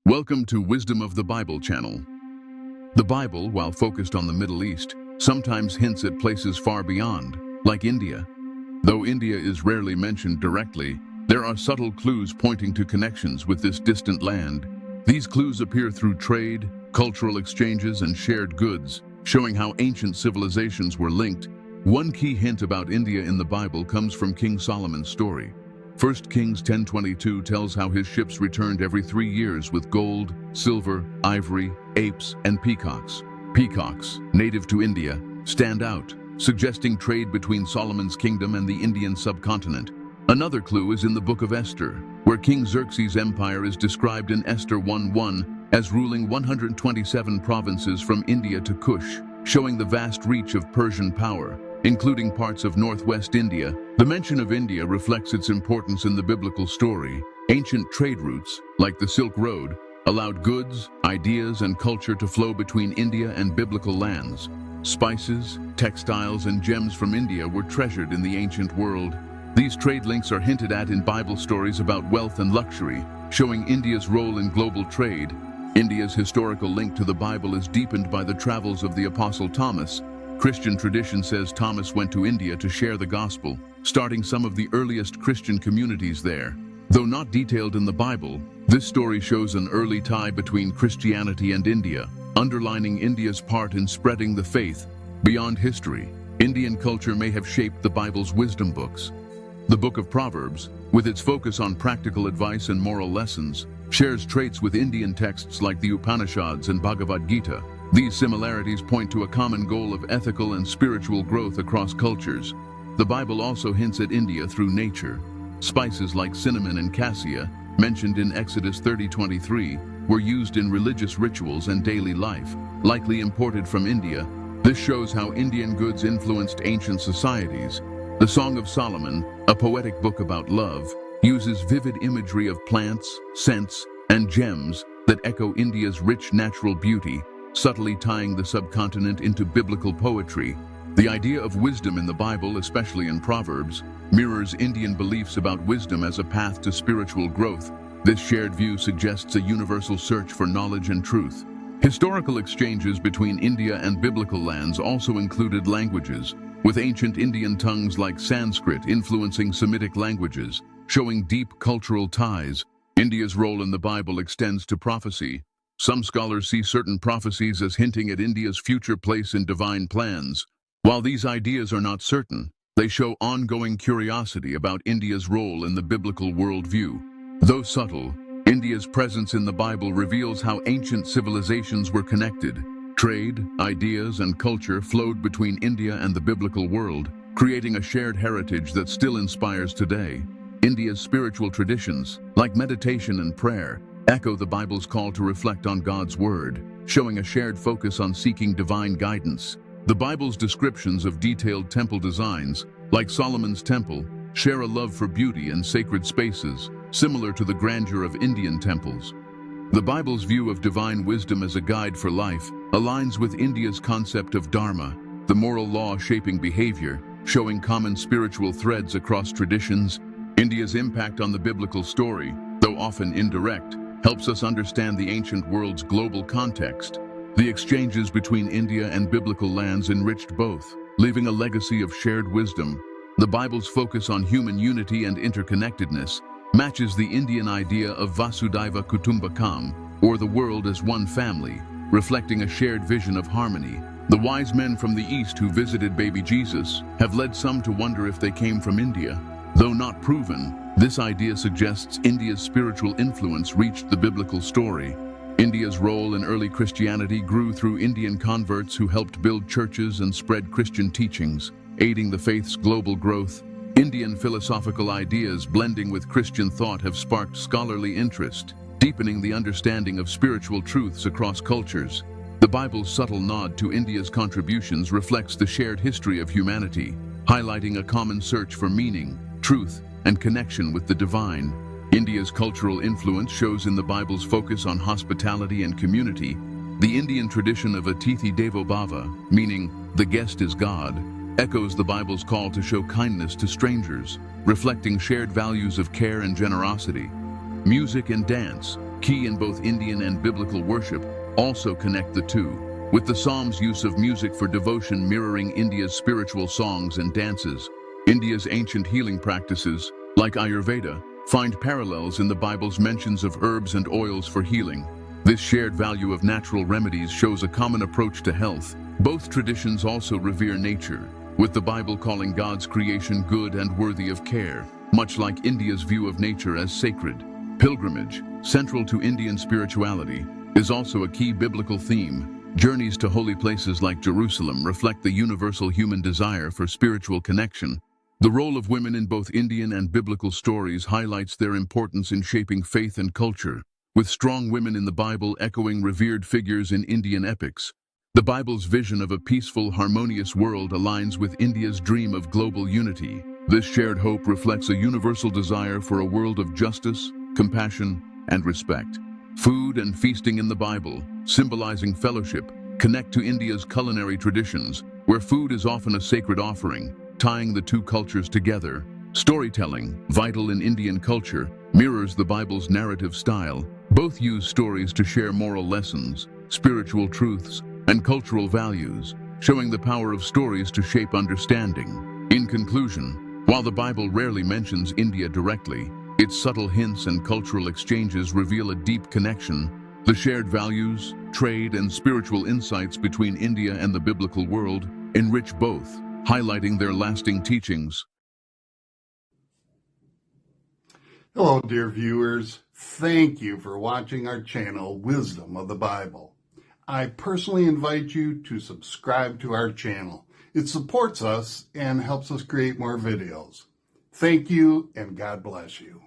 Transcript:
Welcome to Wisdom of the Bible channel. The Bible, while focused on the Middle East, sometimes hints at places far beyond, like India. Though India is rarely mentioned directly, there are subtle clues pointing to connections with this distant land. These clues appear through trade, cultural exchanges, and shared goods, showing how ancient civilizations were linked. One key hint about India in the Bible comes from King Solomon's story. 1 Kings 10:22 tells how his ships returned every 3 years with gold, silver, ivory, apes, and peacocks. Peacocks, native to India, stand out, suggesting trade between Solomon's kingdom and the Indian subcontinent. Another clue is in the book of Esther, where King Xerxes' empire is described in Esther 1:1 as ruling 127 provinces from India to Kush, showing the vast reach of Persian power, including parts of northwest India. The mention of India reflects its importance in the biblical story. Ancient trade routes, like the Silk Road, allowed goods, ideas, and culture to flow between India and biblical lands. Spices, textiles, and gems from India were treasured in the ancient world. These trade links are hinted at in Bible stories about wealth and luxury, showing India's role in global trade. India's historical link to the Bible is deepened by the travels of the Apostle Thomas. Christian tradition says Thomas went to India to share the gospel, starting some of the earliest Christian communities there. Though not detailed in the Bible, this story shows an early tie between Christianity and India, underlining India's part in spreading the faith. Beyond history, Indian culture may have shaped the Bible's wisdom books. The Book of Proverbs, with its focus on practical advice and moral lessons, shares traits with Indian texts like the Upanishads and Bhagavad Gita. These similarities point to a common goal of ethical and spiritual growth across cultures. The Bible also hints at India through nature. Spices like cinnamon and cassia, mentioned in Exodus 30:23, were used in religious rituals and daily life, likely imported from India. This shows how Indian goods influenced ancient societies. The Song of Solomon, a poetic book about love, uses vivid imagery of plants, scents, and gems that echo India's rich natural beauty, subtly tying the subcontinent into biblical poetry. The idea of wisdom in the Bible, especially in Proverbs, mirrors Indian beliefs about wisdom as a path to spiritual growth. This shared view suggests a universal search for knowledge and truth. Historical exchanges between India and biblical lands also included languages, with ancient Indian tongues like Sanskrit influencing Semitic languages, showing deep cultural ties. India's role in the Bible extends to prophecy. Some scholars see certain prophecies as hinting at India's future place in divine plans. While these ideas are not certain, they show ongoing curiosity about India's role in the biblical worldview. Though subtle, India's presence in the Bible reveals how ancient civilizations were connected. Trade, ideas, and culture flowed between India and the biblical world, creating a shared heritage that still inspires today. India's spiritual traditions, like meditation and prayer, echo the Bible's call to reflect on God's Word, showing a shared focus on seeking divine guidance. The Bible's descriptions of detailed temple designs, like Solomon's temple, share a love for beauty and sacred spaces, similar to the grandeur of Indian temples. The Bible's view of divine wisdom as a guide for life aligns with India's concept of dharma, the moral law shaping behavior, showing common spiritual threads across traditions. India's impact on the biblical story, though often indirect, helps us understand the ancient world's global context. The exchanges between India and biblical lands enriched both, leaving a legacy of shared wisdom. The Bible's focus on human unity and interconnectedness matches the Indian idea of Vasudhaiva Kutumbakam, or the world as one family, reflecting a shared vision of harmony. The wise men from the East who visited baby Jesus have led some to wonder if they came from India. Though not proven, this idea suggests India's spiritual influence reached the biblical story. India's role in early Christianity grew through Indian converts who helped build churches and spread Christian teachings, aiding the faith's global growth. Indian philosophical ideas blending with Christian thought have sparked scholarly interest, deepening the understanding of spiritual truths across cultures. The Bible's subtle nod to India's contributions reflects the shared history of humanity, highlighting a common search for meaning, truth, and connection with the divine. India's cultural influence shows in the Bible's focus on hospitality and community. The Indian tradition of Atithi Devo Bhava, meaning the guest is God, echoes the Bible's call to show kindness to strangers, reflecting shared values of care and generosity. Music and dance, key in both Indian and biblical worship, also connect the two, with the Psalms' use of music for devotion mirroring India's spiritual songs and dances. India's ancient healing practices, like Ayurveda, find parallels in the Bible's mentions of herbs and oils for healing. This shared value of natural remedies shows a common approach to health. Both traditions also revere nature, with the Bible calling God's creation good and worthy of care, much like India's view of nature as sacred. Pilgrimage, central to Indian spirituality, is also a key biblical theme. Journeys to holy places like Jerusalem reflect the universal human desire for spiritual connection. The role of women in both Indian and biblical stories highlights their importance in shaping faith and culture, with strong women in the Bible echoing revered figures in Indian epics. The Bible's vision of a peaceful, harmonious world aligns with India's dream of global unity. This shared hope reflects a universal desire for a world of justice, compassion, and respect. Food and feasting in the Bible, symbolizing fellowship, connect to India's culinary traditions, where food is often a sacred offering, tying the two cultures together. Storytelling, vital in Indian culture, mirrors the Bible's narrative style. Both use stories to share moral lessons, spiritual truths, and cultural values, showing the power of stories to shape understanding. In conclusion, while the Bible rarely mentions India directly, its subtle hints and cultural exchanges reveal a deep connection. The shared values, trade, and spiritual insights between India and the biblical world enrich both, highlighting their lasting teachings. Hello, dear viewers. Thank you for watching our channel, Wisdom of the Bible. I personally invite you to subscribe to our channel. It supports us and helps us create more videos. Thank you, and God bless you.